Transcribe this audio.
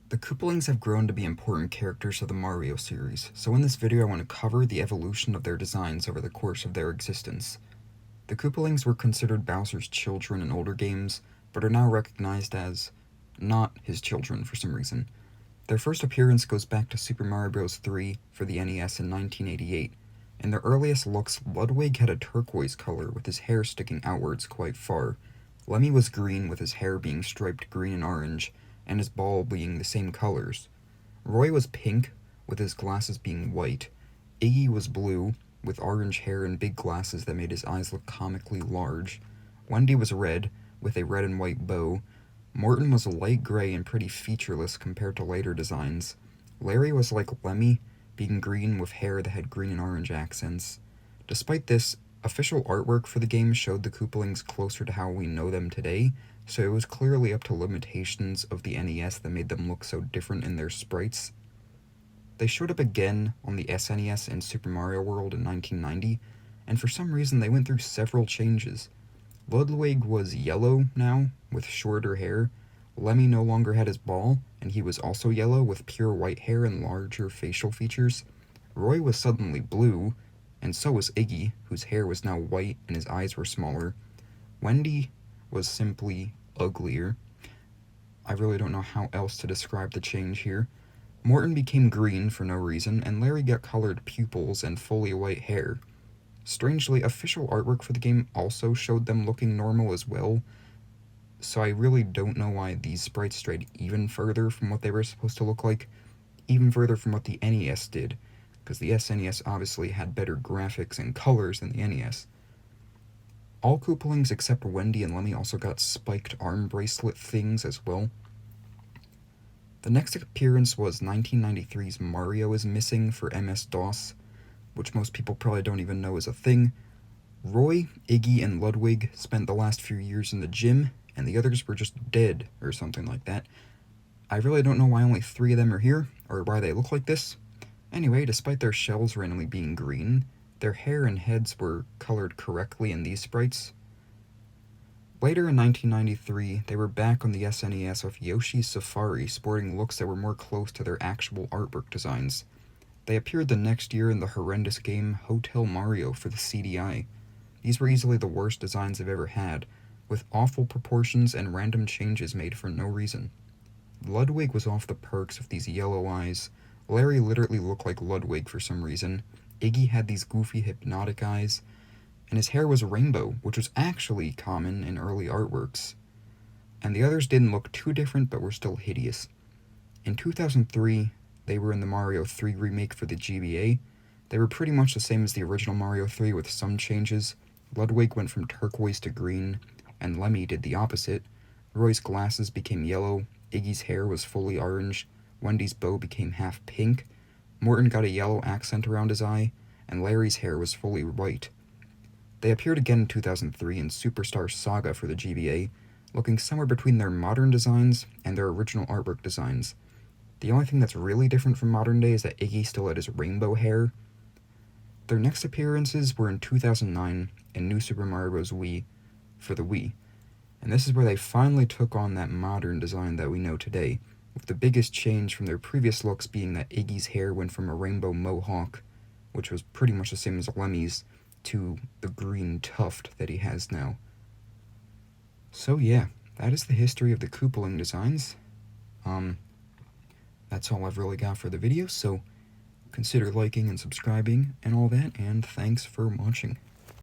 The Koopalings have grown to be important characters of the Mario series, so in this video I want to cover the evolution of their designs over the course of their existence. The Koopalings were considered Bowser's children in older games, but are now recognized as not his children for some reason. Their first appearance goes back to Super Mario Bros. 3 for the NES in 1988. In their earliest looks, Ludwig had a turquoise color with his hair sticking outwards quite far. Lemmy was green with his hair being striped green and orange, and his ball being the same colors. Roy was pink, with his glasses being white. Iggy was blue, with orange hair and big glasses that made his eyes look comically large. Wendy was red, with a red and white bow. Morton was light gray and pretty featureless compared to later designs. Larry was like Lemmy, being green with hair that had green and orange accents. Despite this, official artwork for the game showed the Koopalings closer to how we know them today, so it was clearly up to limitations of the NES that made them look so different in their sprites. They showed up again on the SNES in Super Mario World in 1990, and for some reason they went through several changes. Ludwig was yellow now, with shorter hair. Lemmy no longer had his ball, and he was also yellow with pure white hair and larger facial features. Roy was suddenly blue, and so was Iggy, whose hair was now white and his eyes were smaller. Wendy was simply uglier. I really don't know how else to describe the change here. Morton became green for no reason, and Larry got colored pupils and fully white hair. Strangely, official artwork for the game also showed them looking normal as well, so I really don't know why these sprites strayed even further from what they were supposed to look like, even further from what the NES did, because the SNES obviously had better graphics and colors than the NES. All Koopalings except Wendy and Lemmy also got spiked arm bracelet things as well. The next appearance was 1993's Mario is Missing for MS-DOS, which most people probably don't even know is a thing. Roy, Iggy, and Ludwig spent the last few years in the gym, and the others were just dead, or something like that. I really don't know why only 3 of them are here, or why they look like this. Anyway, despite their shells randomly being green, their hair and heads were colored correctly in these sprites. Later in 1993, they were back on the SNES with Yoshi's Safari, sporting looks that were more close to their actual artwork designs. They appeared the next year in the horrendous game Hotel Mario for the CDI. These were easily the worst designs I've ever had, with awful proportions and random changes made for no reason. Ludwig was off the perks with these yellow eyes. Larry literally looked like Ludwig for some reason. Iggy had these goofy hypnotic eyes, and his hair was rainbow, which was actually common in early artworks. And the others didn't look too different, but were still hideous. In 2003, they were in the Mario 3 remake for the GBA. They were pretty much the same as the original Mario 3 with some changes. Ludwig went from turquoise to green, and Lemmy did the opposite. Roy's glasses became yellow, Iggy's hair was fully orange, Wendy's bow became half pink, Morton got a yellow accent around his eye, and Larry's hair was fully white. They appeared again in 2003 in Superstar Saga for the GBA, looking somewhere between their modern designs and their original artwork designs. The only thing that's really different from modern day is that Iggy still had his rainbow hair. Their next appearances were in 2009 in New Super Mario Bros Wii for the Wii, and this is where they finally took on that modern design that we know today, with the biggest change from their previous looks being that Iggy's hair went from a rainbow mohawk, which was pretty much the same as Lemmy's, to the green tuft that he has now. So yeah, that is the history of the Koopaling designs. That's all I've really got for the video, so consider liking and subscribing and all that, and thanks for watching.